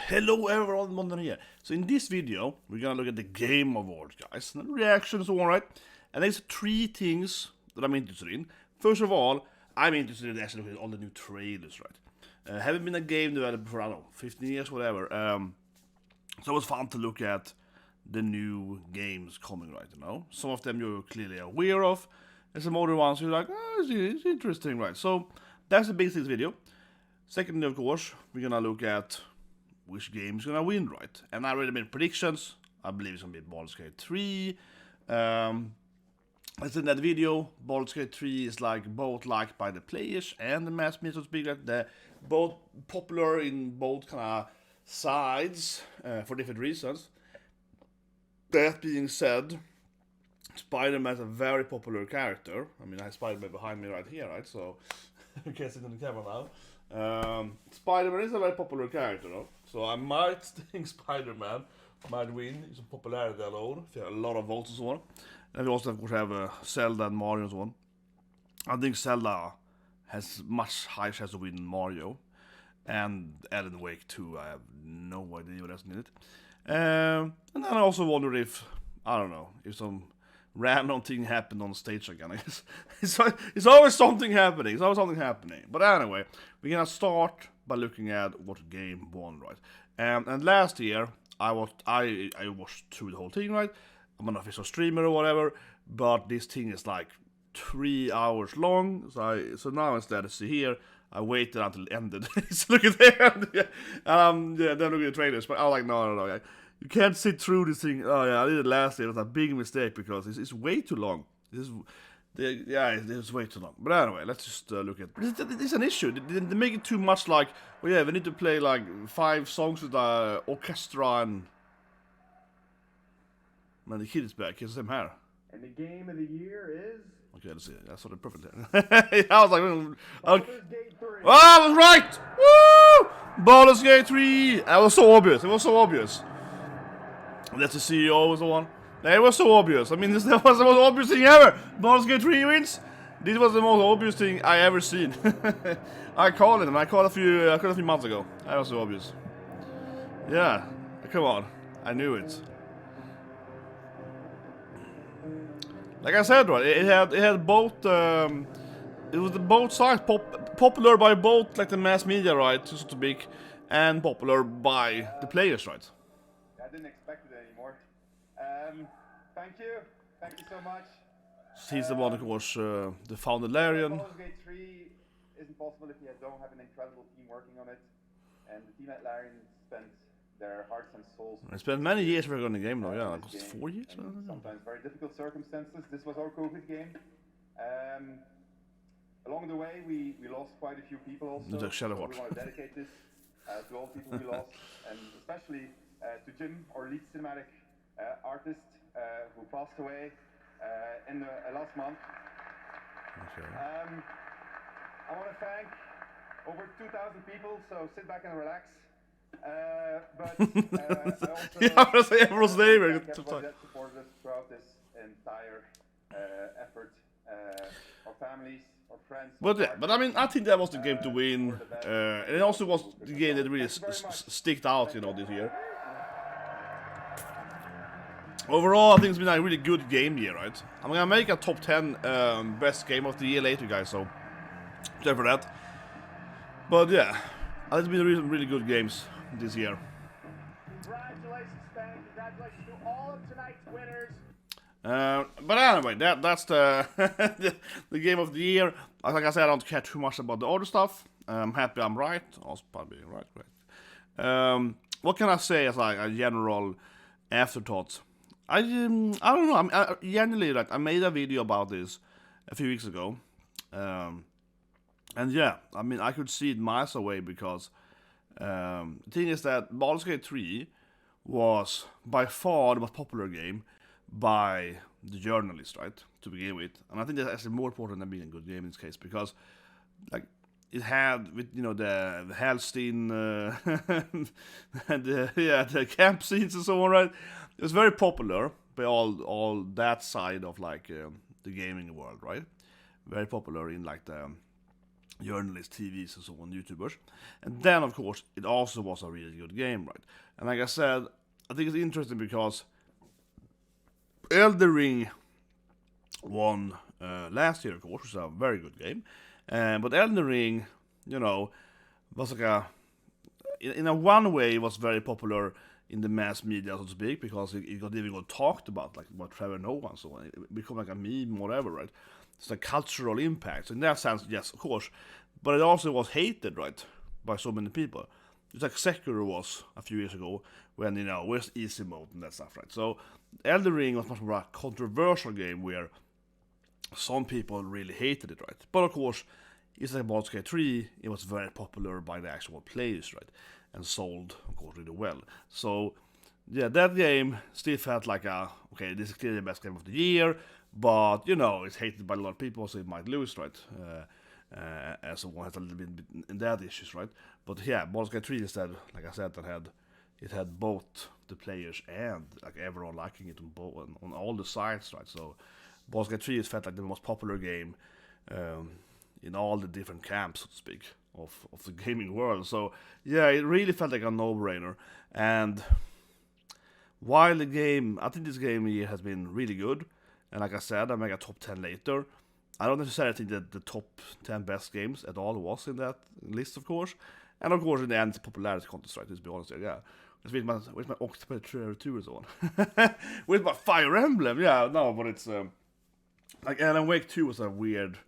Hello everyone, Myrmonden here. So in this video, we're gonna look at the Game Awards, guys, and the reactions, alright? And there's three things that I'm interested in. First of all, I'm interested in actually looking at all the new trailers, right? Haven't been a game developer for, I don't know, 15 years, whatever. So it was fun to look at the new games coming, right, you know? Some of them you're clearly aware of, and some other ones you're like, oh, it's interesting, right? So that's the basics video. Secondly, of course, we're gonna look at which game's gonna win, right? And I already made predictions. I believe it's gonna be Baldur's Gate 3. As in that video, Baldur's Gate 3 is like both liked by the players and the mass media, so to speak. Like they're both popular in both kind of sides for different reasons. That being said, Spider-Man is a very popular character. I mean, I have Spider-Man behind me right here, right? So you can't see it on the camera now. Spider-Man is a very popular character, though. So I might think Spider-Man might win. It's a popularity alone. If you have a lot of votes and so on. And we also, of course, have Zelda and Mario and so on. I think Zelda has much higher chance to win Mario. And Alan Wake 2, I have no idea what else in it. And then I also wonder if, I don't know, if some random thing happened on stage again. I guess it's always something happening. It's always something happening. But anyway, we're gonna start by looking at what game won, right? And last year I watched through the whole thing, right? I'm an official streamer or whatever, but this thing is like 3 hours long. So now instead of see here, I waited until it ended. So look at the end. Yeah, then look at the trailers. But I was like, no. You can't sit through this thing. Oh yeah, I did it last year. It was a big mistake because it's way too long. It's way too long. But anyway, let's just look at. It's an issue. They make it too much. Like, oh yeah, we need to play like 5 songs with the orchestra and. Man, the kid is back. He's him here. And the game of the year is. Okay, let's see. That's sort of perfect. I was like, okay. Oh, I was right. Woo! Baldur's Gate 3. That was so obvious. It was so obvious. That's the CEO was the one. It was so obvious. I mean, this was the most obvious thing ever. Baldur's Gate 3 wins. This was the most obvious thing I ever seen. I called it, and I called a few months ago. That was so obvious. Yeah, come on, I knew it. Like I said, right? It had both. It was the both sides popular by both, like the mass media, right, so to speak, and popular by the players, right? I didn't expect it anymore. Thank you so much. He's the one, of course, the founder Larian. Baldur's Gate 3 isn't possible if you don't have an incredible team working on it, and the team at Larian spent their hearts and souls. I spent many years working on the game, though. Yeah, like 4 years. Sometimes very difficult circumstances. This was our COVID game. Along the way, we lost quite a few people also. So we want to dedicate this to all the people we lost, and especially to Jim, our lead cinematic artist, who passed away in the last month. Okay. I want to thank over 2,000 people, so sit back and relax. But I also yeah, I was saying everyone's name. Everyone that supported us throughout this entire effort. Our families, our friends. But I mean, I think that was the game to win. And it also was the game that really sticked out, you know, this year. Overall, I think it's been a really good game year, right? I'm gonna make a top 10 best game of the year later, guys. So, sorry for that. But yeah, it's been really good games this year. Congratulations, Spain. Congratulations to all of tonight's winners. But anyway, that's the the game of the year. Like I said, I don't care too much about the other stuff. I'm happy I'm right. Also probably right, great. What can I say as like a general afterthought? I don't know. I generally, like, I made a video about this a few weeks ago. And yeah, I mean, I could see it miles away because the thing is that Baldur's Gate 3 was by far the most popular game by the journalists, right, to begin with. And I think that's actually more important than being a good game in this case because, like, it had, with, you know, the Hellstein and the camp scenes and so on, right? It was very popular by all that side of, like, the gaming world, right? Very popular in, like, the journalists, TVs, and so on, YouTubers. And then, of course, it also was a really good game, right? And like I said, I think it's interesting because Elden Ring won last year, of course, which was a very good game. But Elden Ring, you know, was like a... In a one way, it was very popular in the mass media, so to speak, because it got even got talked about, like what Trevor Noah and so on. It became like a meme, whatever, right? It's a cultural impact. So in that sense, yes, of course. But it also was hated, right, by so many people. It's like Sekiro was a few years ago, when, you know, where's easy mode and that stuff, right? So Elden Ring was much more a controversial game where some people really hated it, right? But of course, it's like Baldur's Gate 3, it was very popular by the actual players, right? And sold, of course, really well. So, yeah, that game still felt like okay, this is clearly the best game of the year, but, you know, it's hated by a lot of people, so it might lose, right? And so one has a little bit in that issues, right? But yeah, Baldur's Gate 3 instead, like I said, it had both the players and like everyone liking it on all the sides, right? So Baldur's Gate 3 felt like the most popular game in all the different camps, so to speak, of the gaming world. So yeah, it really felt like a no-brainer. And while I think this game here has been really good, and like I said, I make a top 10 later. I don't necessarily think that the top 10 best games at all was in that list, of course. And of course, in the end, it's a popularity contest, right? Let's be honest here, yeah. It's with my Octopath Traveler 2 and so on. With my Fire Emblem, yeah, no, but it's... like Alan Wake 2 was a weird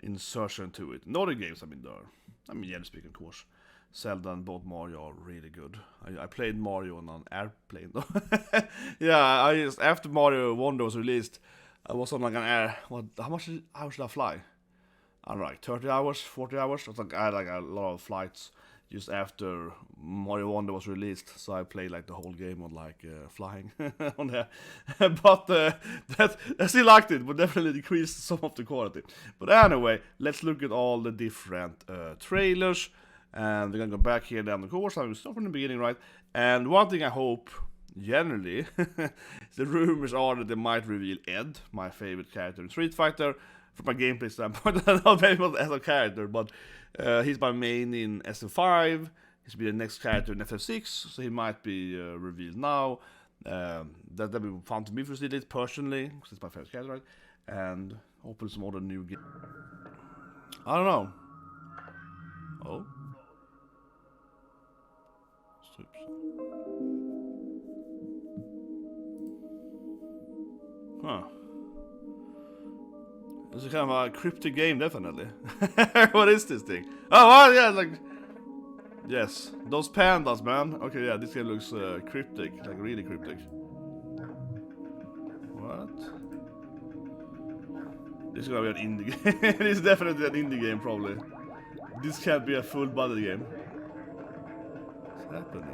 insertion to it. No other games have been there. I mean, yeah, speaking, of course. Zelda and both Mario are really good. I played Mario on an airplane, though. Yeah, after Mario Wonder was released, I was on like an air... How should I fly? I don't know, like 30 hours, 40 hours? I had like a lot of flights just after Mario Wonder was released, so I played like the whole game on like flying on there. But I still liked it, but definitely decreased some of the quality. But anyway, let's look at all the different trailers, and we're gonna go back here down the course. I'm gonna start from the beginning, right? And one thing I hope, generally, the rumors are that they might reveal Ed, my favorite character in Street Fighter, from a gameplay standpoint. Not maybe as a character, but he's my main in SM5. He should be the next character in FF6, so he might be revealed now. That'd be fun to me for it personally, because it's my favorite character, right? And hopefully some other new games. I don't know. Oh. Huh. It's a kind of a cryptic game, definitely. What is this thing? Oh, well, yeah, like... Yes, those pandas, man. Okay, yeah, this game looks cryptic, like really cryptic. What? This is gonna be an indie game. It is definitely an indie game, probably. This can't be a full-body game. What's happening?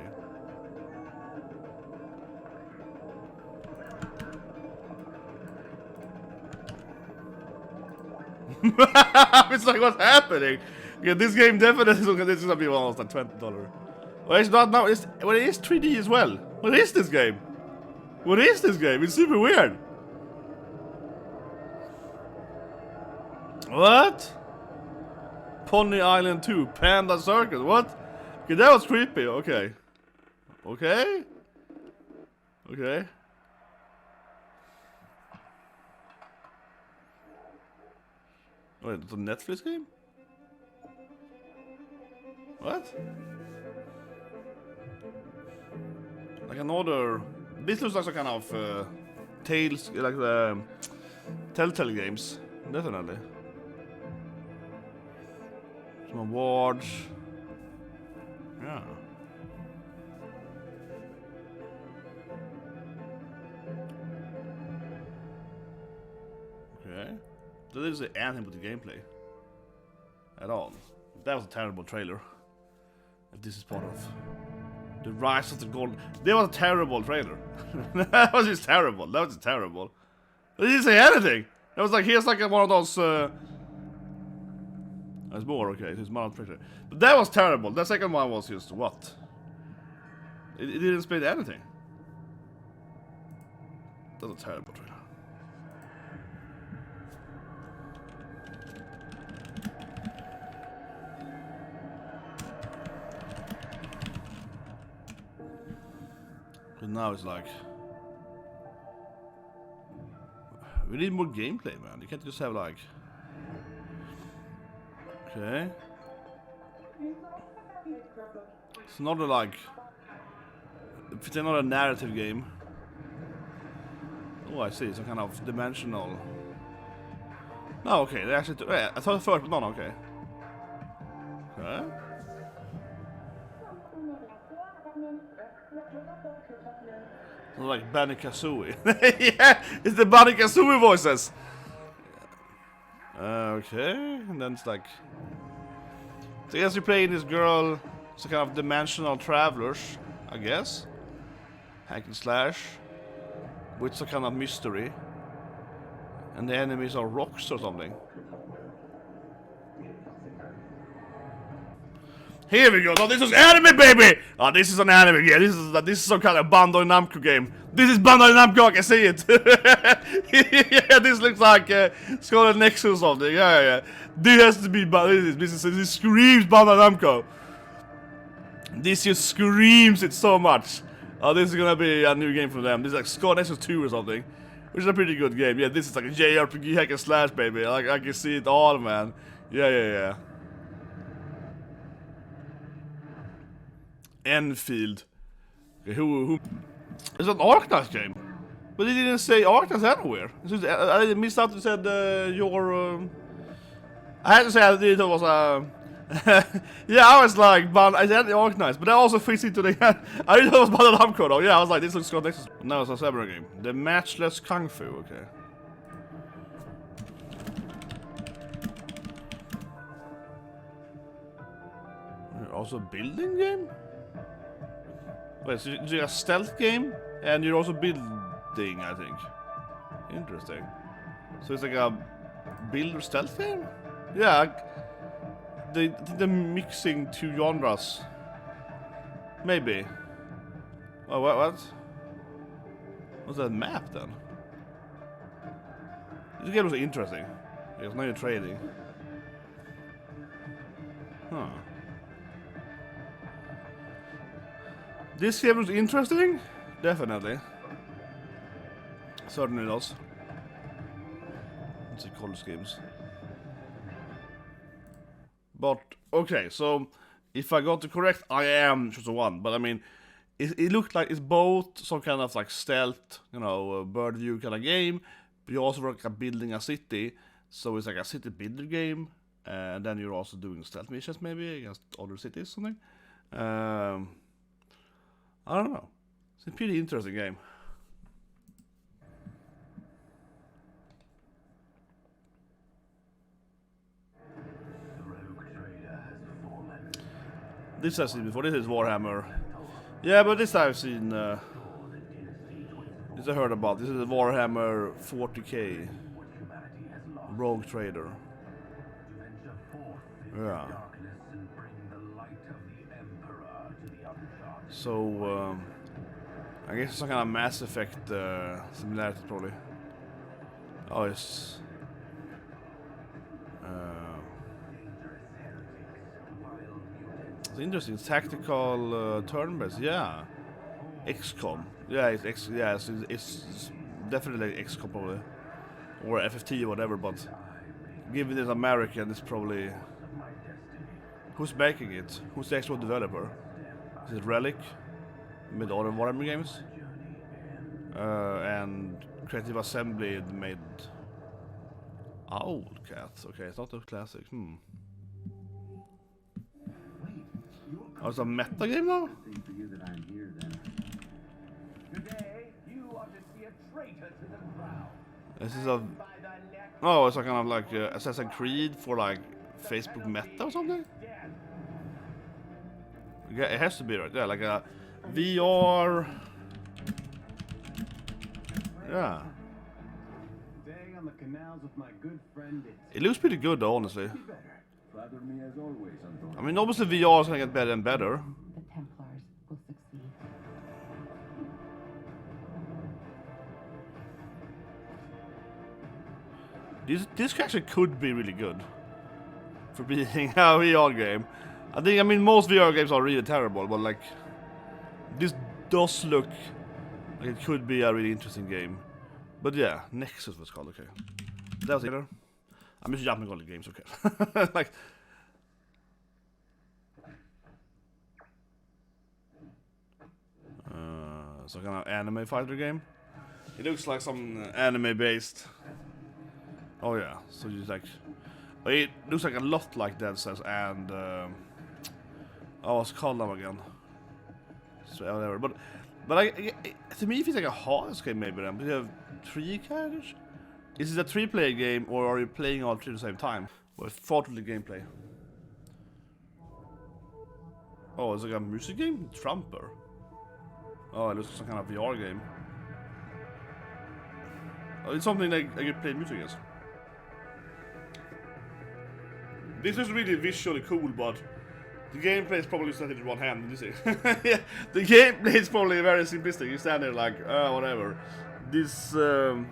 It's like, what's happening? Yeah, this game definitely is gonna be almost like $20. Well, it's not now. Well, it is 3D as well. What is this game? What is this game? It's super weird. What? Pony Island 2, Panda Circus. What? Okay, that was creepy. Okay. Okay. Okay. Wait, it's a Netflix game? What? Like another... This looks like some kind of Tales, like the Telltale games. Definitely. Some awards. Yeah. Okay. That didn't say anything with the gameplay. At all. That was a terrible trailer. If this is part of the Rise of the Golden... That was a terrible trailer. That was just terrible. That was just terrible. It didn't say anything. It was like, here's like one of those... It's more, okay. It's more trailer. But that was terrible. The second one was just, what? It didn't explain anything. That was a terrible trailer. But now it's like... We need more gameplay, man. You can't just have like... Okay. It's not a like... It's not a narrative game. Oh, I see. Some kind of dimensional... No, okay. They actually... Yeah, I thought the first, but no, okay. Okay. It's like Banny Kazooie. Yeah, it's the Banny Kazooie voices. Okay, and then it's like... So I guess you're playing this girl, some kind of dimensional travelers, I guess. Hack and slash. With some kind of mystery. And the enemies are rocks or something. Here we go. Oh, this is anime, baby! Oh, this is an anime. Yeah, this is some kind of Bandai Namco game. This is Bandai Namco. I can see it. Yeah, this looks like it's called a nexus or something. Yeah. This has to be. This screams Bandai Namco. This just screams it so much. Oh, this is gonna be a new game for them. This is like Skull Nexus 2 or something, which is a pretty good game. Yeah, this is like a JRPG hack and slash, baby. Like I can see it all, man. Yeah. Enfield. Okay, who? It's an Arknights game, but they didn't say Arknights anywhere. I missed out. They said your. I had to say I did it was yeah, I was like, but I said Arknights, but that also fits into the. I didn't know it was Bandai Namco though. Yeah, I was like, this looks good. No, it's a samurai game. The Matchless Kung Fu. Okay. Also a building game. Wait, so you're a stealth game, and you're also building, I think. Interesting. So it's like a builder stealth game? Yeah, they're mixing two genres. Maybe. Oh, what? What's that map then? This game was interesting. It's now you're trading. Huh. This game was interesting? Definitely. Certainly does. Let's see college games. But, okay, so if I got it correct, I am just one. But I mean, it looked like it's both some kind of like stealth, you know, bird view kind of game, but you also work at building a city. So it's like a city builder game, and then you're also doing stealth missions maybe against other cities or something. I don't know. It's a pretty interesting game. This I've seen before. This is Warhammer. Yeah, but this I've seen. This I heard about. This is a Warhammer 40k. Rogue Trader. Yeah. So, I guess it's some kind of Mass Effect similarity, probably. Oh, it's... it's interesting. Tactical turn-based, yeah. XCOM. Yeah, it's definitely XCOM, probably. Or FFT or whatever, but given it's American, it's probably... Who's making it? Who's the actual developer? Is it Relic? Made other Warhammer games? And Creative Assembly made Owlcat. Okay, it's not a classic. Oh, it's a meta game now? This is a... Oh, it's a kind of like Assassin's Creed for like Facebook meta or something? Yeah, it has to be right. Yeah, like a VR. Yeah. It looks pretty good though, honestly. I mean, obviously VR is gonna get better and better. The Templars will succeed. This actually could be really good for being a VR game. I mean, most VR games are really terrible, but like, this does look Like, it could be a really interesting game. But yeah, Nexus was called, okay. That was it. I'm just jumping all the games, okay. Like... some kind of anime fighter game. It looks like some anime based. Oh yeah, so you like... It looks like a lot like Dead Cells and... oh, what's it called now again? So, whatever. But to me it feels like a Hades game maybe then. But you have 3 characters? Is it a 3-player game or are you playing all 3 at the same time? Well, thought of the gameplay. Oh, it's like a music game? Trumper. Oh, it looks like some kind of VR game. Oh, it's something like you play music, yes. This is really visually cool, but the gameplay is probably set in one hand, you see. Yeah, the gameplay is probably very simplistic. You stand there like, whatever. This, yeah,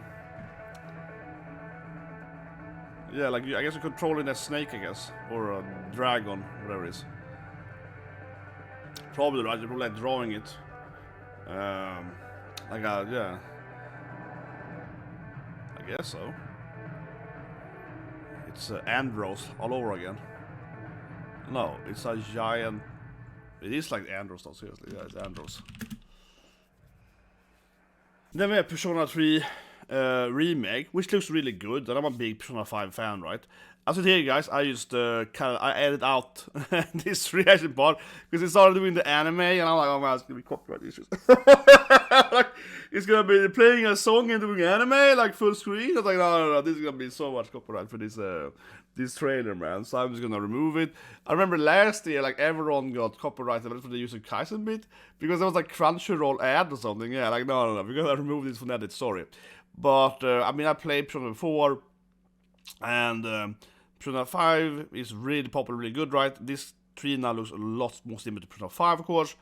like, I guess you're controlling a snake, I guess. Or a dragon, whatever it is. Probably, right? You're probably like drawing it. Like a, yeah. I guess so. It's Andros all over again. No, it's a giant... It is like Andros though, seriously. Yeah, it's Andros. Then we have Persona 3 remake, which looks really good. And I'm a big Persona 5 fan, right? As you hear, guys, I just I edited out this reaction part because it started doing the anime, and I'm like, oh man, it's gonna be copyright issues. Like, it's gonna be playing a song and doing anime like full screen. I was like, no, this is gonna be so much copyright for this trailer, man. So I'm just gonna remove it. I remember last year, like everyone got copyrighted for the use of Kazan bit because there was like Crunchyroll ad or something. Yeah, like no, we're gonna remove this from that. Sorry, but I mean, I played Persona 4. And Persona 5 is really popular, really good, right? This 3 now looks a lot more similar to Persona 5, of course.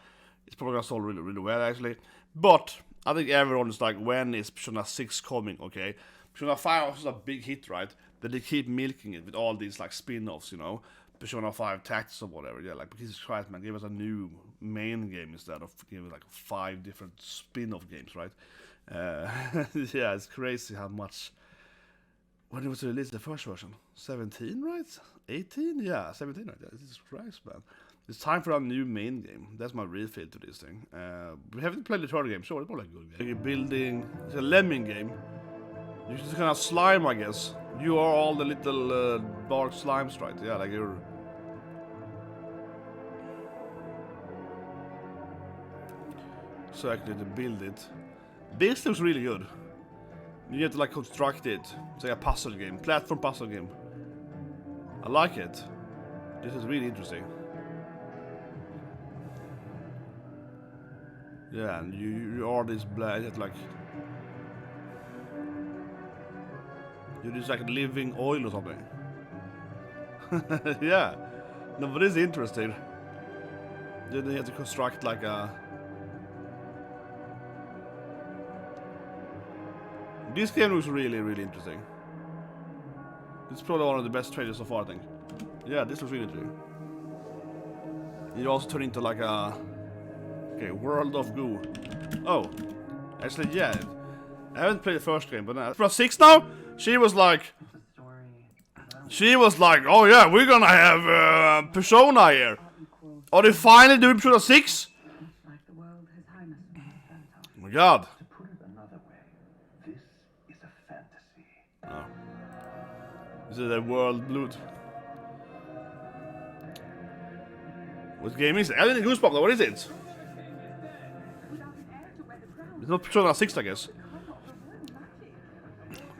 It's probably gonna sold really, really well, actually. But I think everyone is like, when is Persona 6 coming, okay? Persona 5 was a big hit, right? But they keep milking it with all these like spin-offs, you know? Persona 5 Tactics or whatever, yeah, like, Jesus Christ, man, give us a new main game instead of giving like 5 different spin-off games, right? Yeah, it's crazy how much... When it was released, the first version? 17, right? 18? Yeah, 17, right? Yeah, Jesus Christ, man. It's time for a new main game. That's my real feel to this thing. We haven't played the third game, sure, it's more like a good game. You're building... It's a lemming game. You're just kind of slime, I guess. You are all the little dark slimes, right? Yeah, like you're... So actually to build it. This looks really good. You have to like construct it. It's like a puzzle game, platform puzzle game. I like it. This is really interesting. Yeah, and you are this blade like... You're just like living oil or something. Yeah. No, but it's interesting. Then you have to construct like a... This game looks really, really interesting. It's probably one of the best trailers so far, I think. Yeah, this looks really interesting. You also turn into like a... Okay, World of Goo. Oh. Actually, yeah. I haven't played the first game, but for 6 now, she was like... She was like, oh yeah, we're gonna have Persona here. Are they finally doing Persona 6? Oh my god. Is it a world blood? What game is it? I didn't Goosebumps though, what is it? It's not Persona 6, I guess.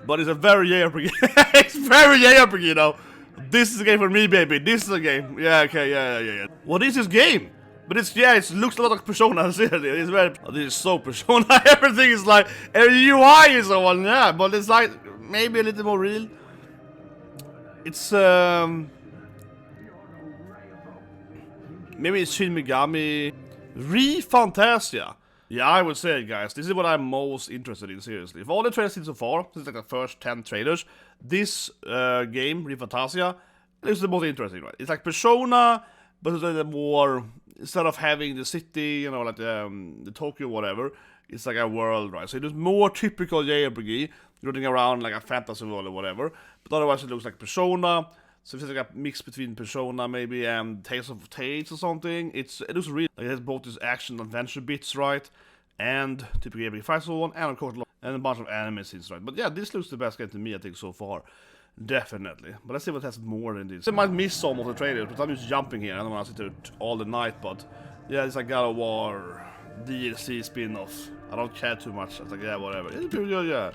But it's a very JRPG. It's very JRPG, you know. This is a game for me, baby. This is a game. Yeah, okay, yeah. What is this game? But it's, yeah, it looks a lot like Persona. Seriously, it's very... Oh, this is so Persona. Everything is like... Every UI is so on, yeah. But it's like, maybe a little more real. It's, maybe it's Shin Megami... ReFantazio. Yeah, I would say, guys, this is what I'm most interested in, seriously. If all the trailers seen so far, since like the first 10 trailers, this game, ReFantazio, is the most interesting, right? It's like Persona but it's like more, instead of having the city, you know, like the Tokyo whatever, it's like a world, right? So it is more typical JRPG, running around like a fantasy world or whatever, but otherwise it looks like Persona. So it's like a mix between Persona maybe and Tales of Tales or something. It looks really like it has both these action adventure bits, right, and typical JRPG fights one, and of course and a bunch of anime scenes, right? But yeah, this looks the best game to me, I think, so far. Definitely. But let's see what has more than this. I might miss some of the trailers, but I'm just jumping here. I don't want to sit there all the night, but yeah, it's like God of War DLC spin-off. I don't care too much. It's like, yeah, whatever. It's pretty good, yeah.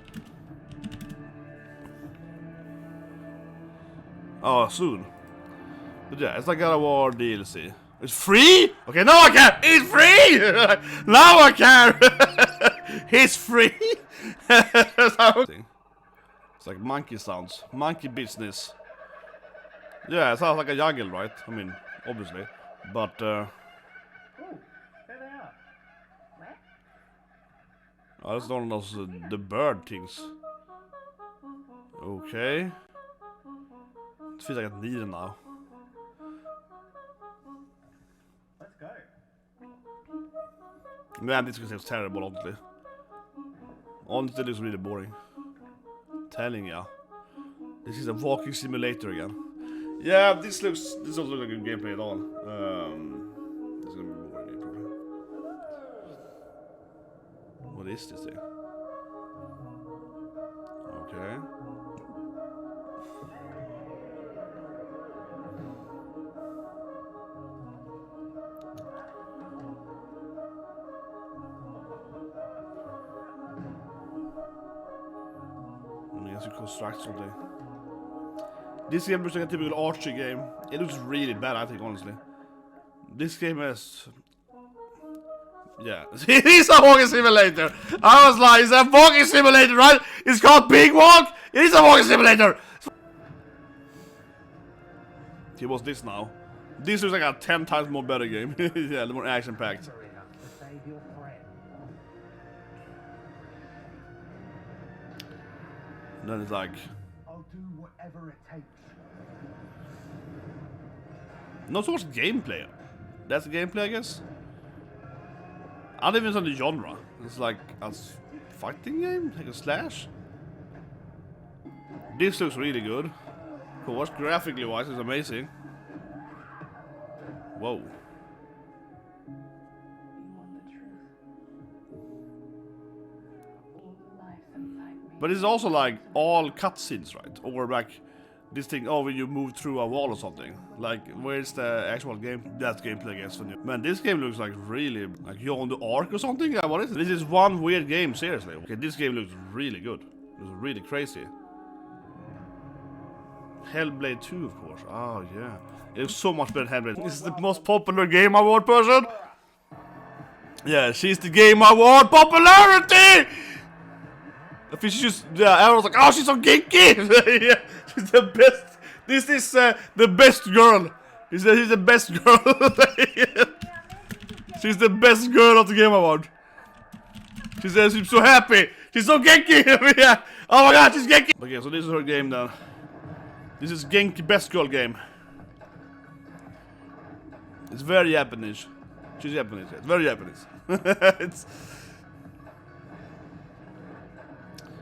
Oh, soon. But yeah, it's like God of War DLC. It's free? Okay, now I care! It's free! Now I care! It's free! It's like monkey sounds. Monkey business. Yeah, it sounds like a jungle, right? I mean, obviously. But, Oh, there they are. What? oh, that's one of those, the bird things. Okay. It feels like I need it now. Let's go. Man, this is terrible, honestly. Honestly, this is really boring. Telling ya. This is a walking simulator again. Yeah, this doesn't look like a good gameplay at all. This is gonna be more gameplay. What is this thing? Okay. I guess you construct something. This game looks like a typical archery game. It looks really bad, I think, honestly. This game is... yeah. It is a walking simulator! I was like, it's a walking simulator, right? It's called Big Walk! It is a walking simulator! Okay, what's this now? This looks like a 10 times more better game. Yeah, the more action-packed. And then it's like... I'll do whatever it takes. not so much gameplay. That's the gameplay, I guess. I don't even know the genre. It's like a fighting game, like a slash. This looks really good. Of course, graphically wise, it's amazing. Whoa. You want the truth. All life inside me. But it's also like all cutscenes, right? Or like this thing, oh, when you move through a wall or something. Like, where's the actual game? That's gameplay, I guess. Man, this game looks like really, like you're on the Ark or something? Yeah, what is it? This is one weird game, seriously. Okay, this game looks really good. It looks really crazy. Hellblade 2, of course. Oh, yeah. It looks so much better than Hellblade. This is the most popular Game Award person. Yeah, she's the Game Award popularity! I think she's just, yeah, everyone's like, oh, she's so kinky! Yeah, she's the best. This is the best girl. She's the best girl. She's the best girl of the Game Award. She says she's so happy. She's so kinky! Yeah. Oh my god, she's kinky! Okay, so this is her game then. This is Genki Best Girl game. It's very Japanese. She's Japanese, yeah. It's very Japanese. It's...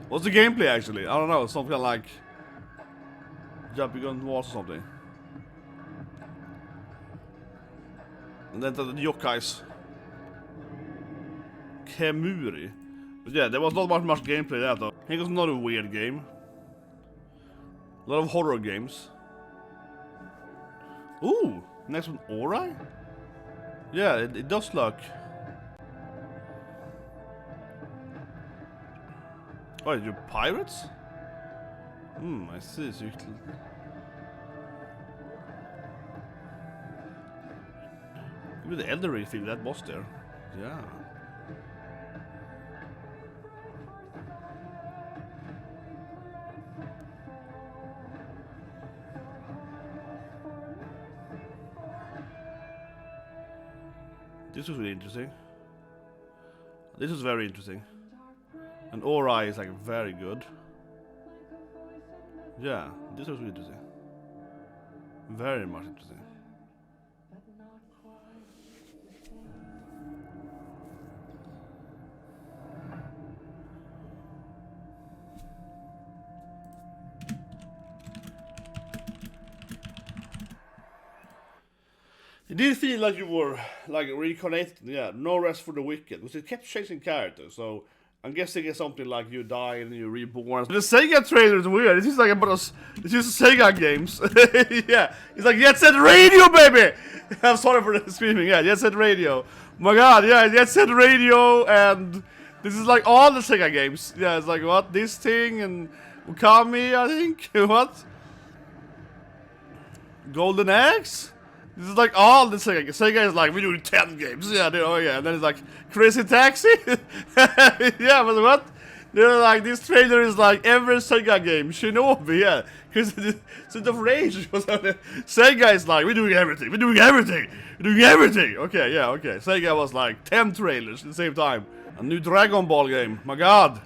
what's the gameplay actually? I don't know, something like jumping on walls or something. And then the yokais. Kemuri. But yeah, there was not much gameplay there though. I think it was another weird game. A lot of horror games. Ooh, next one, Ori? Yeah, it does look. Oh, you're pirates? I see. So you can... maybe the elderly feel that boss there. Yeah. This was really interesting. This is very interesting. And Ori is like very good. Yeah, this was really interesting. Very much interesting. It did feel like you were like reincarnated. Yeah, no rest for the wicked, because it kept changing characters. So I'm guessing it's something like you die and you're reborn. The Sega trailer is weird. It's just like it's just Sega games. Yeah, it's like Jet Set Radio, baby. I'm sorry for the screaming. Yeah, Jet Set Radio. My God, yeah, Jet Set Radio, and this is like all the Sega games. Yeah, it's like what this thing and Ukami, I think. What? Golden Axe. This is like all the Sega. Sega is like, we do 10 games. Yeah, oh yeah. And then it's like Crazy Taxi. Yeah, but what? They're like, this trailer is like every Sega game. Shinobi, yeah. Because it's of Rage. Sega is like, we're doing everything. We're doing everything. We're doing everything. Okay, yeah, okay. Sega was like 10 trailers at the same time. A new Dragon Ball game. My God.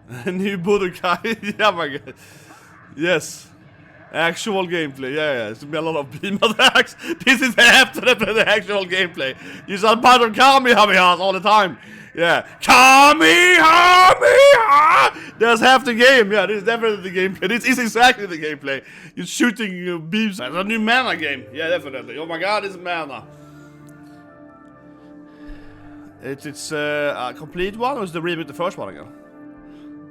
A new Budokai. Yeah, my God. Yes. Actual gameplay, yeah, it's gonna be a lot of beam attacks. This is after the actual gameplay. You saw Baldur Kamehamehas all the time. Yeah, Kamehameha! That's half the game, yeah, this is definitely the gameplay. This is exactly the gameplay. You're shooting beams. It's a new mana game, yeah, definitely. Oh my God, it's mana. It's a complete one, or is the remake the first one again?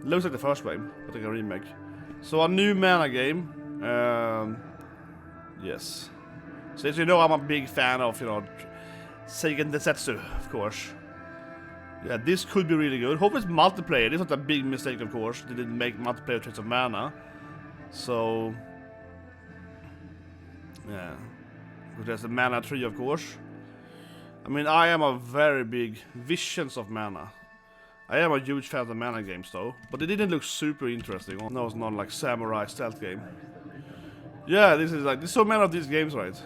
It looks like the first game, but like a remake. So a new mana game. Yes. So as you know, I'm a big fan of, you know, Seigen Densetsu, of course. Yeah, this could be really good. Hope it's multiplayer. It's not a big mistake, of course. They didn't make multiplayer traits of mana. So, yeah. But there's the mana tree, of course. I mean, I am a very big visions of mana. I am a huge fan of the mana games, though. But it didn't look super interesting. No, it's not like samurai stealth game. Yeah, this is like, there's so many of these games, right?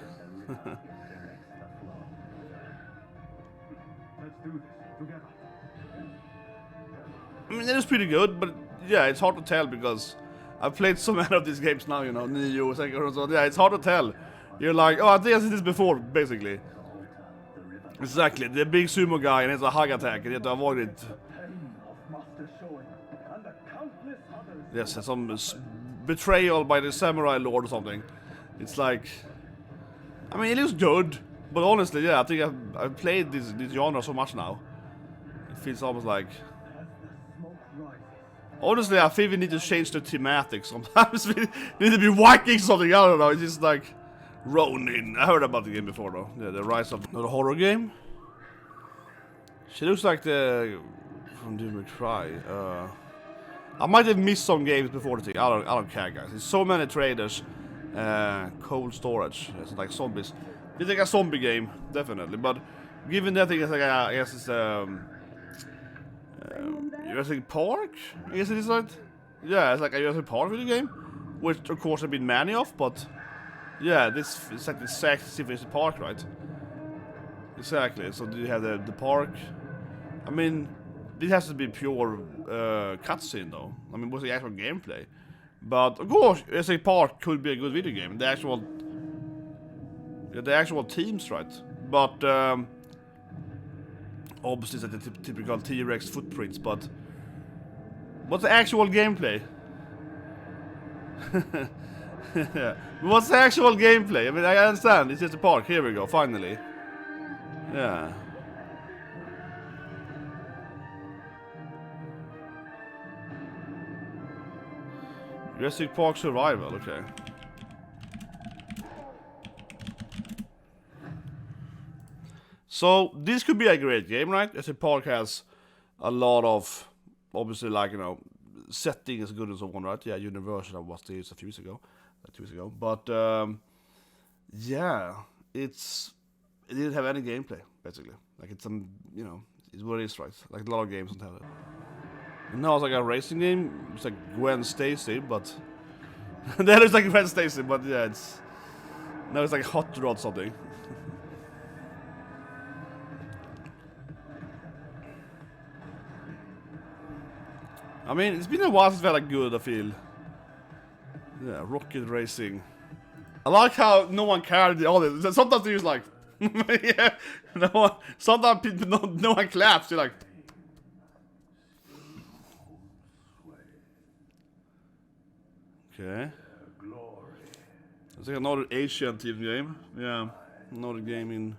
Let's do this together. I mean, it is pretty good, but yeah, it's hard to tell because I've played so many of these games now, you know, Neo, Sega, and so on. Yeah, it's hard to tell. You're like, oh, I think I've seen this before, basically. Exactly, the big sumo guy and it's a hug attack and you have to avoid it. Yes, and some betrayal by the samurai lord or something. It's like, I mean, it looks good, but honestly, yeah, I think I've played this genre so much now. It feels almost like, honestly, I think we need to change the thematic sometimes. We need to be whacking something, I don't know, it's just like Ronin. I heard about the game before though. Yeah, the rise of the horror game. She looks like the from Devil May Cry. I might have missed some games before the thing. I don't care, guys. There's so many traders. Cold storage. It's like zombies. It's like a zombie game, definitely. But given that thing, it's like I guess it's Jurassic Park. I guess it is, right? Yeah, it's like a Jurassic Park video game, which of course have been many of, but yeah, this is like the exact Jurassic Park, right? Exactly. So you have the park. I mean, this has to be pure cutscene, though. I mean, what's the actual gameplay? But of course, Jurassic Park could be a good video game. The actual teams, right? But obviously, it's like the typical T-Rex footprints. But what's the actual gameplay? Yeah. What's the actual gameplay? I mean, I understand. It's just a park. Here we go. Finally. Yeah. Jurassic Park Survival, okay. So, this could be a great game, right? Jurassic Park has a lot of, obviously, like, you know, setting is good and so on, right? Yeah, Universal was this a few years ago. But, yeah, it didn't have any gameplay, basically. Like, it's some, you know, it's what it is, right? Like, a lot of games don't have it. And now it's like a racing game. It's like Gwen Stacy, but that is like Gwen Stacy, but yeah, it's now it's like Hot Rod something. I mean, it's been a while since we had a good, I feel. Yeah, rocket racing. I like how no one cared all this. Sometimes they use like, yeah, no one. Sometimes people, no one claps. You're like. Okay. It's like another Asian team game. Yeah. Another game in.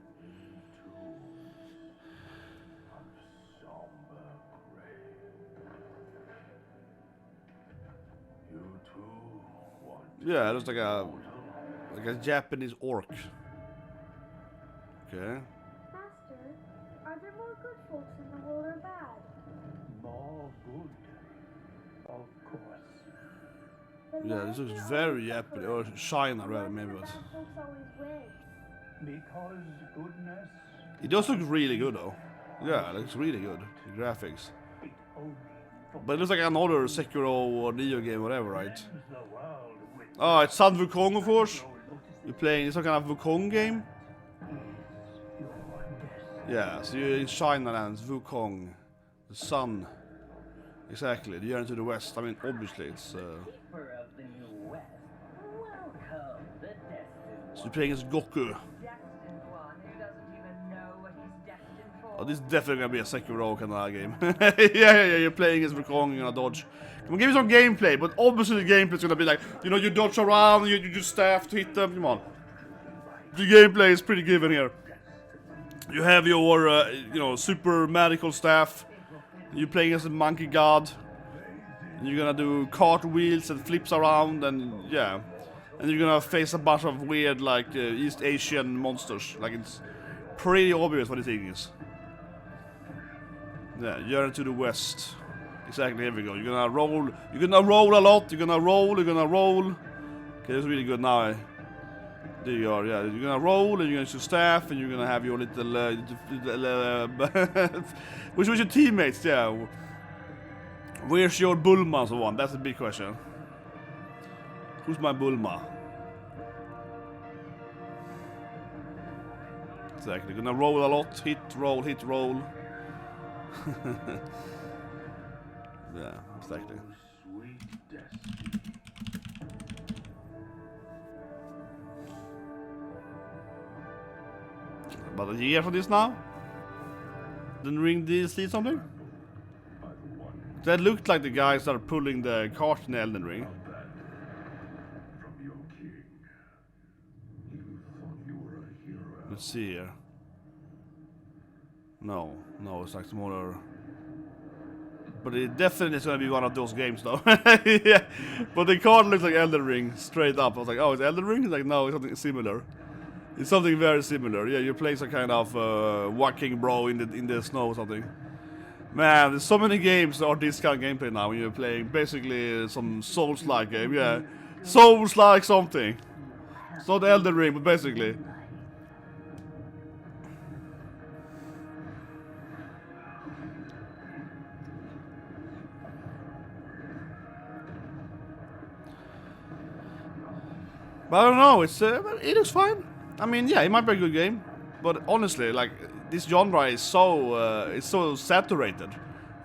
Yeah, it looks like a Japanese orc. Okay. Master, are there more good folks in the world or bad? More good, of course. Then Yeah, why this is looks there very always Japanese, suffering? or China Why rather, do maybe. the But bad folks always win? Because goodness, it does look really good though. Yeah, it looks really good. The graphics. it only But it looks like another Sekiro or Neo game, whatever, right? fulfills the world with Oh, it's Sun Wukong, of course. no notice You're playing some kind of Wukong game. is your destiny. Yeah, so you're in China and it's Wukong. The sun. Exactly, the journey to the west. I mean, obviously it's... Keeper of the New West, welcome the destined So you're playing as Goku. destined one who doesn't even know what he's destined for. Oh, this is definitely gonna be a Sekiro kind of game. yeah, you're playing as Wukong, you're gonna dodge. Come on, give me some gameplay, but obviously the gameplay's gonna be like, you know, you dodge around, you just staff to hit them, come on. The gameplay is pretty given here. You have your, you know, super magical staff. You're playing as a monkey god. And you're gonna do cartwheels and flips around, and yeah. And you're gonna face a bunch of weird, like, East Asian monsters. Like, it's pretty obvious what the thing is. Yeah, journey to the west. Exactly, here we go. You're gonna roll a lot, you're gonna roll. Okay, that's really good now. There you are, yeah. You're gonna roll, and you're gonna use your staff, and you're gonna have your little which was your teammates, yeah. Where's your Bulma, so on? That's a big question. Who's my Bulma? Exactly, gonna roll a lot, hit, roll. Yeah, exactly. Sweet destiny. About a year for this now? Didn't Ring DLC something? That looked like the guys that are pulling the cart in Elden Ring. From your king. You thought you were a hero. Let's see here. No, it's like smaller. But it definitely is gonna be one of those games though. Yeah. But the card looks like Elden Ring, straight up. I was like, oh, it's Elden Ring? It's like, no, it's something similar. It's something very similar. Yeah, you're playing some kind of walking bro in the snow or something. Man, there's so many games that are this kind of gameplay now when you're playing basically some Souls-like game, yeah. Souls-like something. It's not Elden Ring, but basically. But I don't know, it looks fine. I mean, yeah, it might be a good game. But honestly, like, this genre is it's so saturated.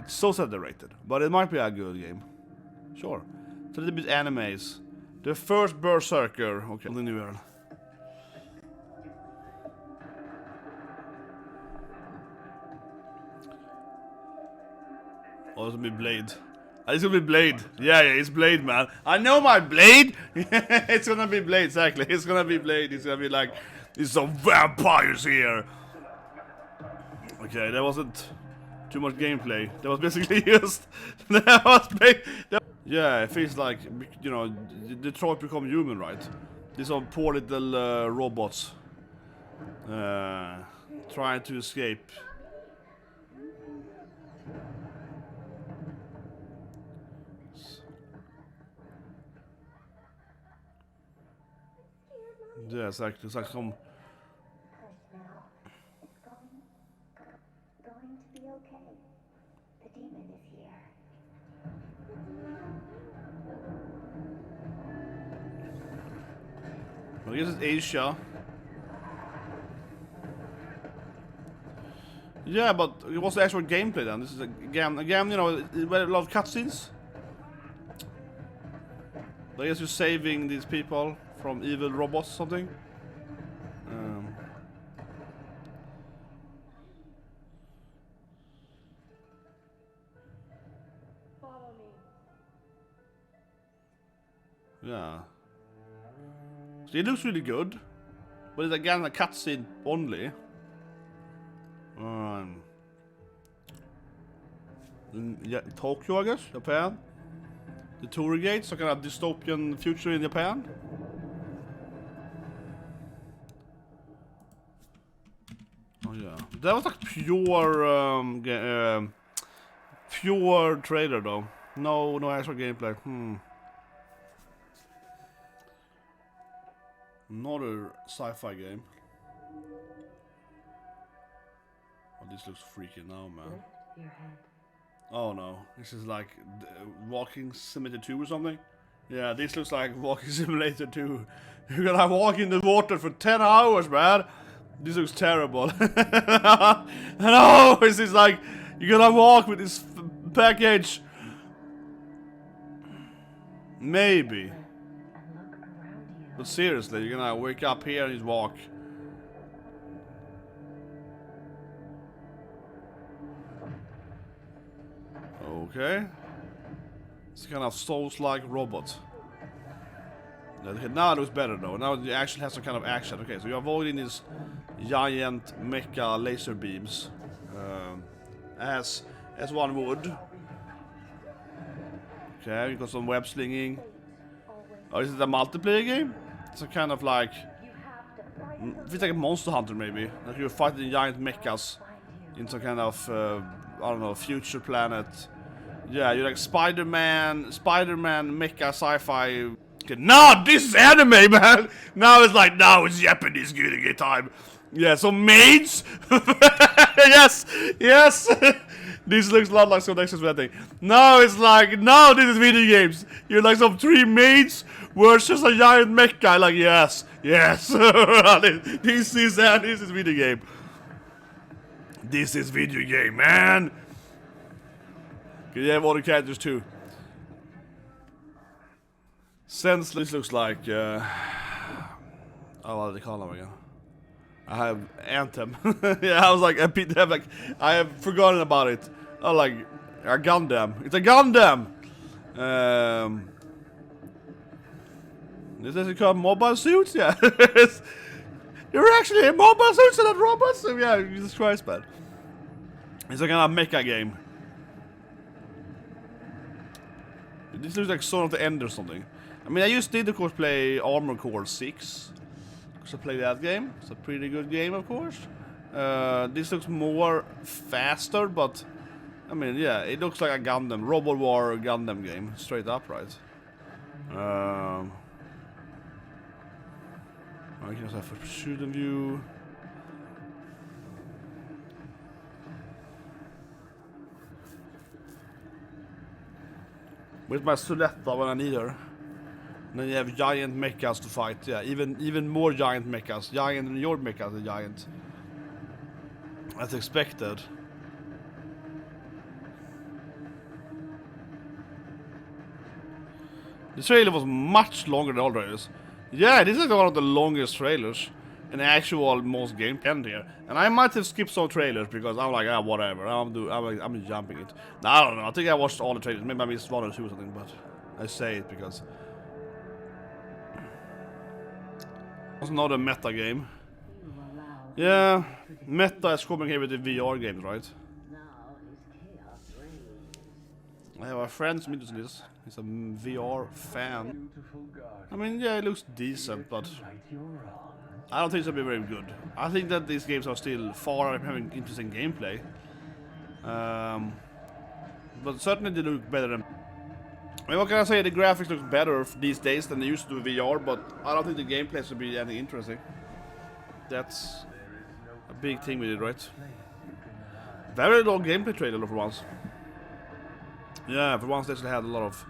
It's so saturated. But it might be a good game. Sure. It's a little bit animes. The first berserker. Okay, the new world. Oh, it's gonna be Blade. It's gonna be Blade. Yeah, it's Blade, man. I know my Blade! It's gonna be Blade, exactly. It's gonna be Blade. It's gonna be like, there's some vampires here. Okay, that wasn't too much gameplay. That was basically just... Yeah, it feels like, you know, Detroit Become Human, right? These are poor little robots. Trying to escape. Yeah, it's like some... Hush now. It's going to be okay. The demon is here. I guess it's Asia. Yeah, but what's the actual gameplay then? This is a game, you know, a lot of cutscenes. I guess you're saving these people from evil robots or something. Follow me. Yeah. So it looks really good. But it's again a cutscene only. Yeah, Tokyo, I guess, Japan. The tour gates, so kind of dystopian future in Japan. Oh yeah, that was like pure trailer though. No actual gameplay. Another sci-fi game. Oh, this looks freaky now, man. Lift your head. Oh no, this is like Walking Simulator 2 or something. Yeah, this looks like Walking Simulator 2. You're gonna walk in the water for 10 hours, man. This looks terrible. No, this is like you're gonna walk with this package. Maybe. And look around you. But seriously, you're gonna wake up here and just walk. Okay. It's kind of Souls-like robot. Okay, now it looks better though. Now it actually has some kind of action. Okay, so you're avoiding these giant mecha laser beams. As one would. Okay, you got some web slinging. Oh, is it a multiplayer game? It's a kind of like... It feels like a Monster Hunter maybe. Like you're fighting giant mechas in some kind of, I don't know, future planet. Yeah, you're like Spider-Man mecha sci-fi. Okay, no, this is anime, man! Now it's like, now it's Japanese video time. Yeah, so maids? Yes! This looks a lot like some Nexus thing. No, it's like, no, this is video games. You're like some 3 maids versus a giant mecha. Like, yes. This is video game. This is video game, man. Okay, you have other characters too. Sense, this looks like, oh, what do they call them again? I have Anthem. Yeah, I was like, I have forgotten about it. Oh, like, a Gundam. It's a Gundam! This is called mobile suits? Yeah. You're actually in mobile suits and not robots? So yeah, Jesus Christ, man. It's like a mecha game. This looks like Son of the End or something. I mean, I did of course play Armored Core 6. So play that game. It's a pretty good game, of course. This looks more faster, but I mean, yeah, it looks like a Gundam, Robo War Gundam game, straight up, right? I can also have a shooting view. With my Suletta when I need her. And then you have giant mechas to fight. Yeah, even more giant mechas. Giant and your mechas are giant. As expected. The trailer was much longer than all trailers. Yeah, this is one of the longest trailers. And actual most game end here. And I might have skipped some trailers because I'm like, whatever. I'm jumping it. No, I don't know. I think I watched all the trailers. Maybe I missed 1 or 2 or something, but I say it because it's not a meta game. Yeah, meta is coming here with the VR games, right? I have a friend who's into this. He's a VR fan. I mean, yeah, it looks decent, but I don't think it's gonna be very good. I think that these games are still far from having interesting gameplay. But certainly they look better than... I mean, what can I say? The graphics look better these days than they used to do VR, but I don't think the gameplay should be any interesting. That's a big thing with it, right? Very long gameplay trailer for once. Yeah, for once they actually had a lot of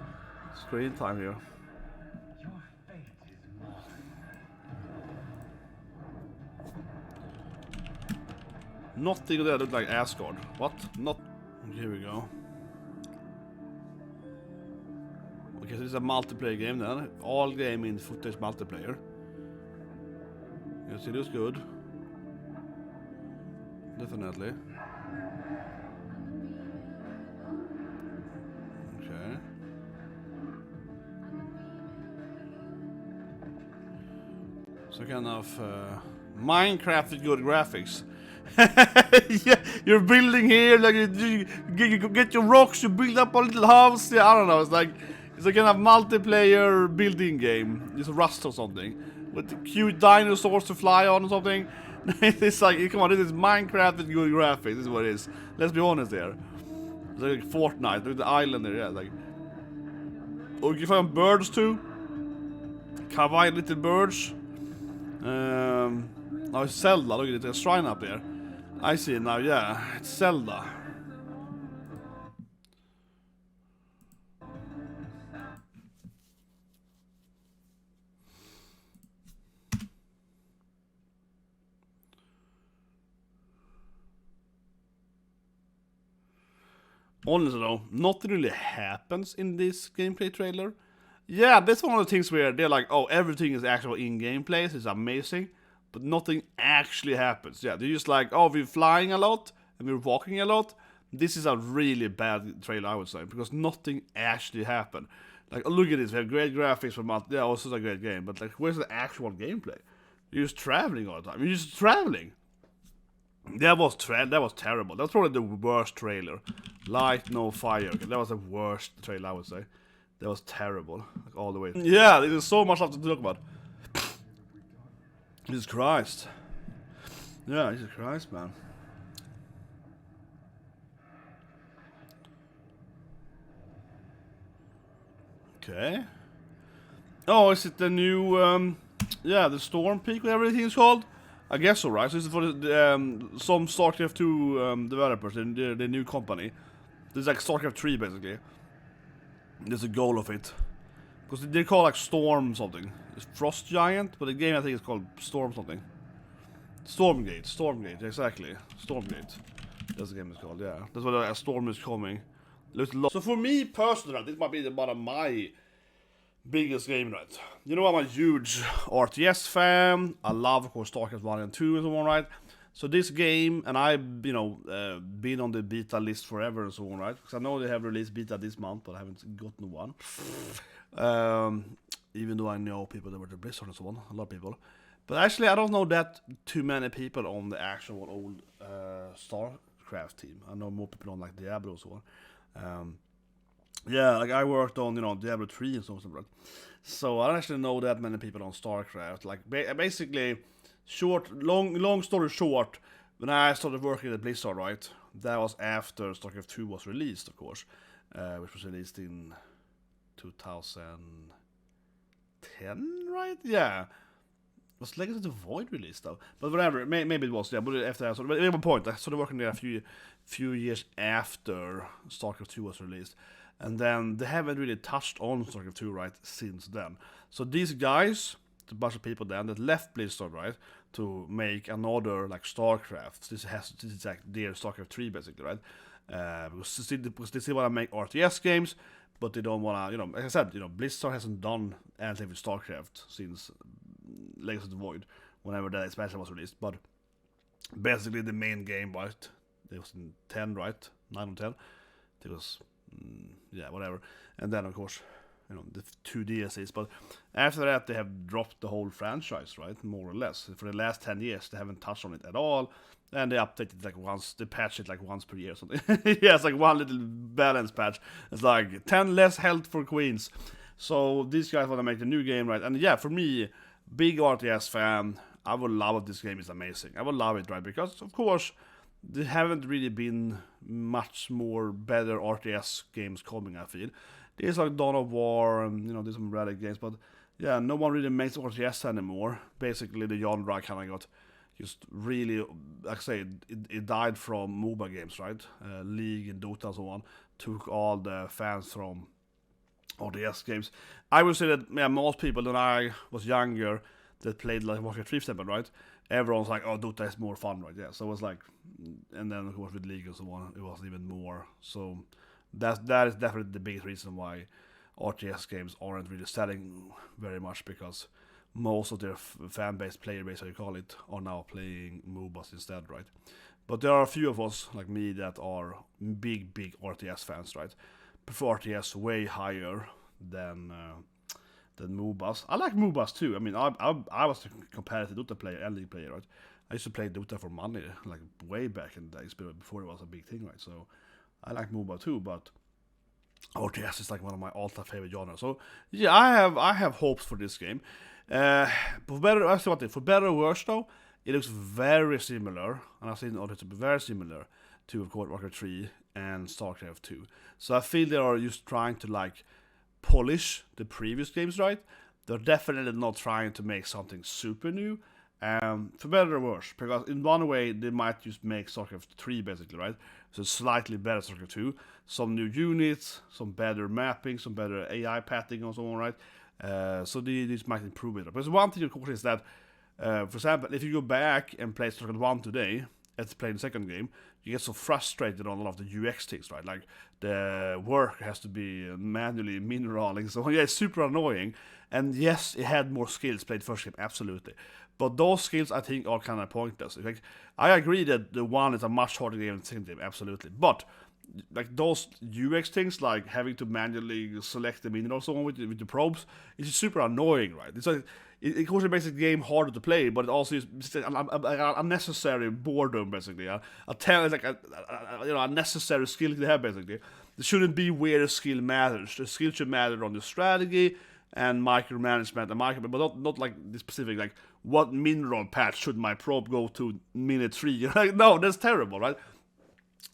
screen time here. Nothing that looked like Asgard. What? Not... Here we go. Okay, so this is a multiplayer game then. All game in footage multiplayer. Yes, it looks good. Definitely. Okay. So kind of Minecraft with good graphics. Yeah, you're building here, like you get your rocks, you build up a little house. Yeah, I don't know. It's a kind of multiplayer building game. It's Rust or something with the cute dinosaurs to fly on or something. It's like, come on, this is Minecraft with good graphics. This is what it is. Let's be honest here. It's like Fortnite, with the island there. Yeah, like. Oh, you can find birds too. Kawaii little birds. Now it's Zelda. Look at it, there's a shrine up there. I see it now, yeah. It's Zelda. Honestly though, nothing really happens in this gameplay trailer. Yeah, that's one of the things where they're like, oh, everything is actual in gameplay, so it's amazing. But nothing actually happens. Yeah, they're just like, oh, we're flying a lot and we're walking a lot. This is a really bad trailer, I would say, because nothing actually happened. Like, oh, look at this, we have great graphics from yeah, also a great game, but like, where's the actual gameplay? You're just traveling all the time. You're just traveling. That was terrible. That's probably the worst trailer. Light, no fire. Okay, that was the worst trailer, I would say. That was terrible, like, all the way. Yeah, there's so much stuff to talk about. Jesus Christ. Yeah, Jesus Christ, man. Okay. Oh, is it the new, yeah, the Storm Peak, whatever everything's called? I guess so, right? So this is for the, some StarCraft 2 developers, the new company. This is like StarCraft 3, basically. There's a goal of it. Because they call like Storm something. It's Frost Giant, but the game I think is called Storm something. Stormgate, exactly. Stormgate. That's the game is called, yeah. That's what a storm is coming. So for me personally, this might be one of my biggest game, right? You know, I'm a huge RTS fan. I love, of course, StarCraft 1 and 2 and so on, right? So this game, and I've, you know, been on the beta list forever and so on, right? Because I know they have released beta this month, but I haven't gotten one. Even though I know people that were the Blizzard and so on, a lot of people. But actually, I don't know that too many people on the actual old StarCraft team. I know more people on like Diablo and so on. Yeah, like I worked on, you know, Diablo 3 and so on, right? So I don't actually know that many people on StarCraft. Like basically, long story short, when I started working at Blizzard, right? That was after StarCraft 2 was released, of course, which was released in 2010, right? Yeah. Was Legacy of the Void released though? But whatever, maybe it was, yeah. But after that, but at one point, I started working there a few years after StarCraft 2 was released. And then they haven't really touched on StarCraft 2, right, since then. So these guys, a bunch of people then that left Blizzard, right, to make another like StarCraft. This is like their StarCraft 3 basically, right? Because they still want to make RTS games, but they don't want to, you know, like I said, you know, Blizzard hasn't done anything with StarCraft since Legacy of the Void, whenever that expansion was released. But basically the main game, right, it was in 10, right, 9 or 10. It was, yeah, whatever. And then of course, you know, the 2 DLCs. But after that, they have dropped the whole franchise, right, more or less. For the last 10 years, they haven't touched on it at all. And they update it like once, they patch it like once per year or something. Yeah, it's like one little balance patch. It's like 10 less health for queens. So these guys want to make the new game, right? And yeah, for me, big RTS fan, I would love it. This game is amazing. I would love it, right? Because of course, there haven't really been much more better RTS games coming, I feel. There's like Dawn of War and, you know, there's some Relic games, but yeah, no one really makes RTS anymore. Basically, the genre kind of got just really, like I say, it died from MOBA games, right? League and Dota and so on took all the fans from RTS games. I would say that, yeah, most people when I was younger that played like Warcraft 3 step, right? Everyone's like, oh, Dota is more fun, right? Yeah, so it was like, and then of course with League and so on, it was even more. So that is definitely the biggest reason why RTS games aren't really selling very much, because most of their fan base, player base, how you call it, are now playing MOBAs instead, right? But there are a few of us, like me, that are big RTS fans, right? Prefer RTS way higher than than MOBAs. I like MOBAs too. I mean, I was a competitive Dota player and League player, right? I used to play Dota for money, like way back in the days, before it was a big thing, right? So I like MOBA too, but RTS is like one of my all-time favorite genres. So yeah, I have hopes for this game. For better or worse though, it looks very similar, and I've seen it to be very similar to, of course, Warcraft 3 and StarCraft 2. So I feel they are just trying to like polish the previous games, right? They're definitely not trying to make something super new, for better or worse, because in one way they might just make StarCraft 3 basically, right? So slightly better StarCraft 2, some new units, some better mapping, some better AI pathing and so on, right? So these might improve it. But one thing, of course, is that, for example, if you go back and play StarCraft 1 today, and play the second game, you get so frustrated on a lot of the UX things, right? Like, the work has to be manually mineraling, so yeah, it's super annoying. And yes, it had more skills played first game, absolutely. But those skills, I think, are kind of pointless. Like, I agree that the one is a much harder game than the second game, absolutely. But like those UX things, like having to manually select the minerals so on with the probes, it's super annoying, right? It's like it of makes the game harder to play, but it also is an unnecessary boredom, basically. It's like a necessary skill to have, basically. There shouldn't be where the skill matters. The skill should matter on the strategy and micromanagement, but not like the specific, like, what mineral patch should my probe go to minute 3? Like, no, that's terrible, right?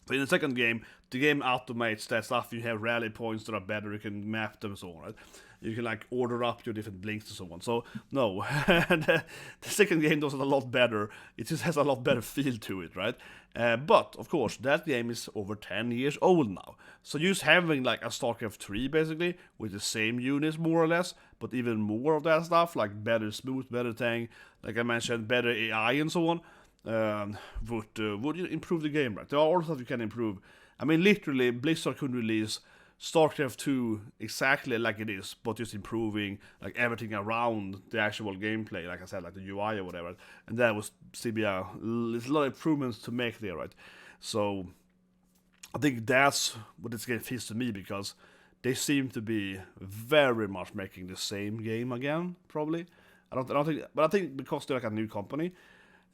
So in the second game, the game automates that stuff. You have rally points that are better, you can map them and so on, right? You can like order up your different blinks and so on. So no, the second game does it a lot better. It just has a lot better feel to it, right? But of course, that game is over 10 years old now. So just having like a StarCraft 3 basically with the same units more or less, but even more of that stuff, like better smooth, better tank, like I mentioned, better AI and so on, would improve the game, right? There are all stuff you can improve. I mean, literally, Blizzard could release StarCraft 2 exactly like it is, but just improving like everything around the actual gameplay, like I said, like the UI or whatever. And that was CBA. There's a lot of improvements to make there, right? So I think that's what this game feels to me, because they seem to be very much making the same game again, probably. I don't think, but I think because they're like a new company,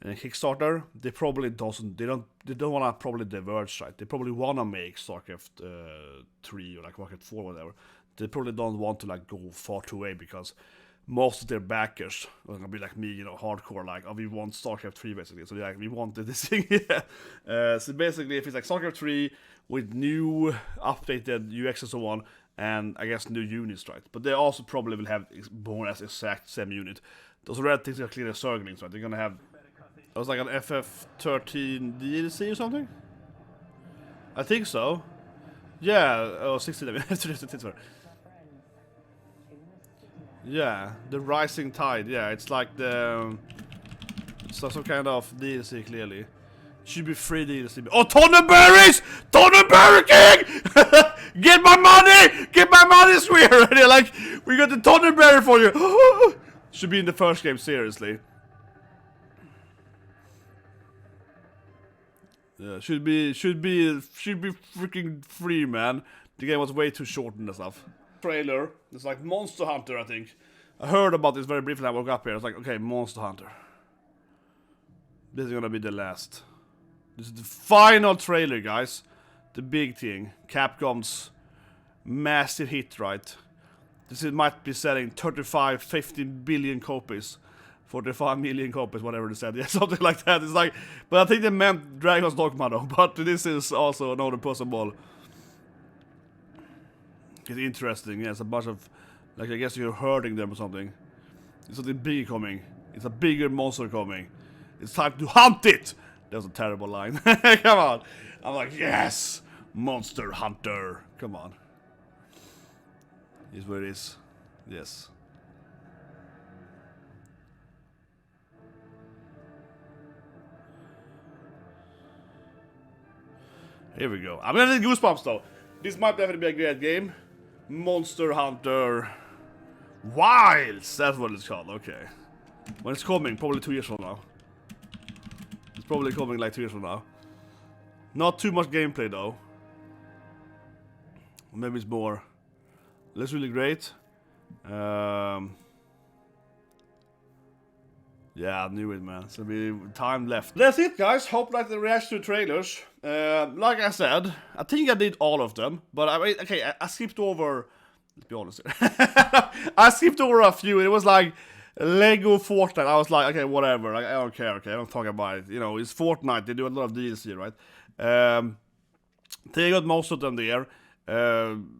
and Kickstarter, they probably they don't want to probably diverge, right? They probably want to make StarCraft 3 or like Warcraft 4 or whatever. They probably don't want to like go far too away, because most of their backers are gonna be like me, you know, hardcore, like, oh, we want StarCraft 3 basically. So like, we want this thing. So basically, if it's like StarCraft 3 with new updated UX and so on, and I guess new units, right? But they also probably will have more or less exact same unit. Those red things are clearly circlings, right? They're gonna have. It was like an FF13 DLC or something? I think so. Yeah, oh, 16. Yeah, the Rising Tide. Yeah, it's like it's some kind of DLC, clearly. Should be free DLC. Oh, Tonneberries! Tonneberry King! Get my money! Get my money, swear! They're like, we got the Tonneberry for you! Should be in the first game, seriously. Yeah, should be freaking free, man. The game was way too short and stuff. Trailer. It's like Monster Hunter, I think. I heard about this very briefly. I woke up here. I was like, okay, Monster Hunter. This is gonna be the last. This is the final trailer, guys. The big thing. Capcom's massive hit, right? Might be selling 35, 15 billion copies. 45 million copies, whatever they said. Yeah, something like that. It's like, but I think they meant Dragon's Dogma though. But this is also another possible. It's interesting. Yeah, it's a bunch of, like, I guess you're hurting them or something. It's something big coming. It's a bigger monster coming. It's time to hunt it. That was a terrible line. Come on. I'm like, yes, Monster Hunter. Come on. Is where it is. Yes. Here we go. I'm gonna need goosebumps though. This might definitely be a great game. Monster Hunter Wilds. That's what it's called. Okay. When it's coming, probably 2 years from now. It's probably coming like 2 years from now. Not too much gameplay though. Maybe it's more. Looks really great. Yeah, I knew it, man. So we time left. That's it, guys. Hope like the reaction to trailers. Like I said, I think I did all of them, but I skipped over. Let's be honest. I skipped over a few. It was like Lego Fortnite. I was like, okay, whatever. I don't care. Okay, I don't talk about it. You know, it's Fortnite. They do a lot of DLC, right? They got most of them there.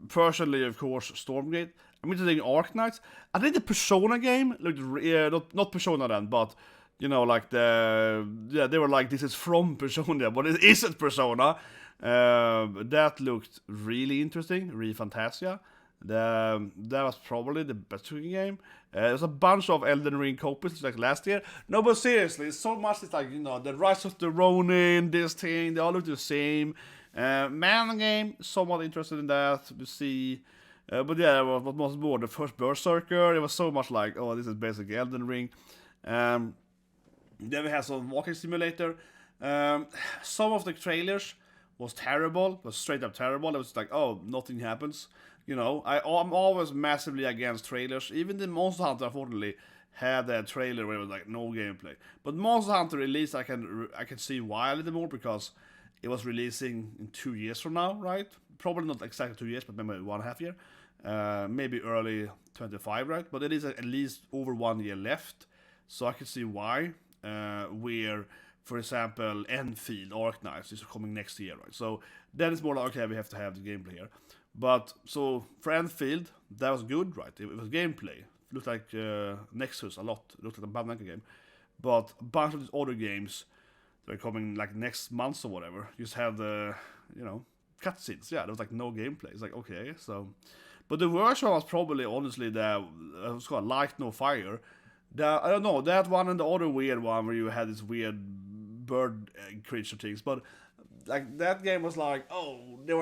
Personally, of course, Stormgate. I'm interested in Arknights. I think the Persona game looked, not Persona then, but you know, like they were like, this is from Persona, but it isn't Persona. That looked really interesting. ReFantazio. That was probably the best looking game. There's a bunch of Elden Ring copies like last year. No, but seriously, so much. It's like, you know, the Rise of the Ronin, this thing, they all look the same. Man game, somewhat interested in that to see. But yeah, what was more, the first Berserker, it was so much like, oh, this is basically Elden Ring. Then we had some walking simulator. Some of the trailers was terrible, was straight up terrible. It was like, oh, nothing happens. You know, I'm always massively against trailers. Even the Monster Hunter, unfortunately, had that trailer where it was like no gameplay. But Monster Hunter release, I can see why a little more, because it was releasing in 2 years from now, right? Probably not exactly 2 years, but maybe 1.5 years. Maybe early 25, right? But it is at least over 1 year left, so I can see why. Where, for example, Enfield, Arknights is coming next year, right? So then it's more like, okay, we have to have the gameplay here. But so for Enfield, that was good, right? It was gameplay. It looked like Nexus a lot. It looked like a Panmda game. But a bunch of these other games that are coming like next month or whatever, just have the, you know, cutscenes. Yeah, there was like no gameplay. It's like, okay, so. But the version was probably, honestly, it was called Light No Fire. I don't know, that one and the other weird one where you had this weird bird creature things. But like that game was like, oh, they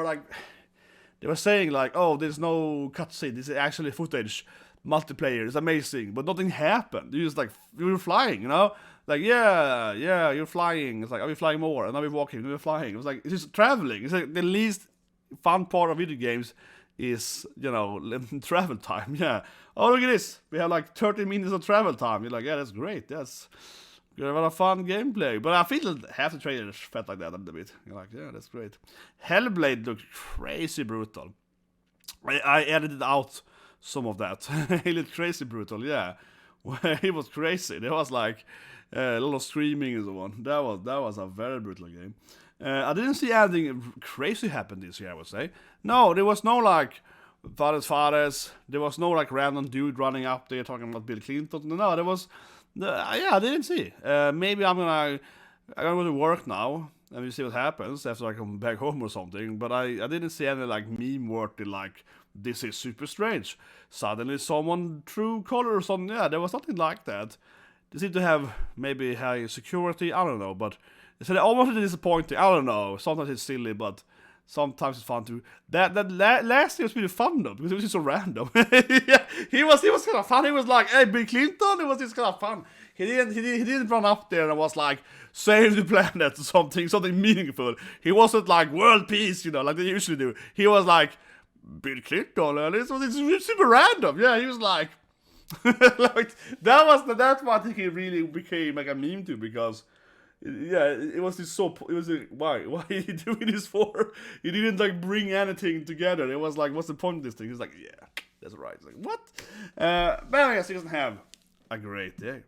were saying like, oh, there's no cutscene. This is actually footage, multiplayer. It's amazing, but nothing happened. You just like, you were flying, you know. Like, yeah, you're flying. It's like, are we flying more? And now we're walking, we're flying. It was like, it's just traveling. It's like the least fun part of video games is, you know, travel time. Yeah. Oh, look at this. We have like 30 minutes of travel time. You're like, yeah, that's great. That's good. What a fun gameplay. But I feel that half the trailers felt like that a little bit. You're like, yeah, that's great. Hellblade looked crazy brutal. I edited out some of that. It looked crazy brutal, yeah. It was crazy. There was like a lot of screaming and so on. That was a very brutal game. I didn't see anything crazy happen this year, I would say. No, there was no like fathers. There was no like random dude running up there talking about Bill Clinton. No, there was. Yeah, I didn't see. Maybe I'm gonna go to work now and we see what happens after I come back home or something. But I didn't see any like meme worthy like, this is super strange. Suddenly someone threw color or something. Yeah, there was nothing like that. They seem to have maybe high security. I don't know, but it's almost disappointing. I don't know. Sometimes it's silly, but sometimes it's fun too. That last year was really fun though, because it was just so random. Yeah, he was kind of fun. He was like, hey, Bill Clinton. It was just kind of fun. He didn't run up there and was like, save the planet or something meaningful. He wasn't like world peace, you know, like they usually do. He was like, Bill Clinton, and it's super random. Yeah, he was like, like that's what I think he really became like a meme to, because. Yeah, it was just so. It was like, why are you doing this for? He didn't like bring anything together. It was like, what's the point of this thing? He's like, yeah, that's right. It's like, what? But I guess he doesn't have a great day.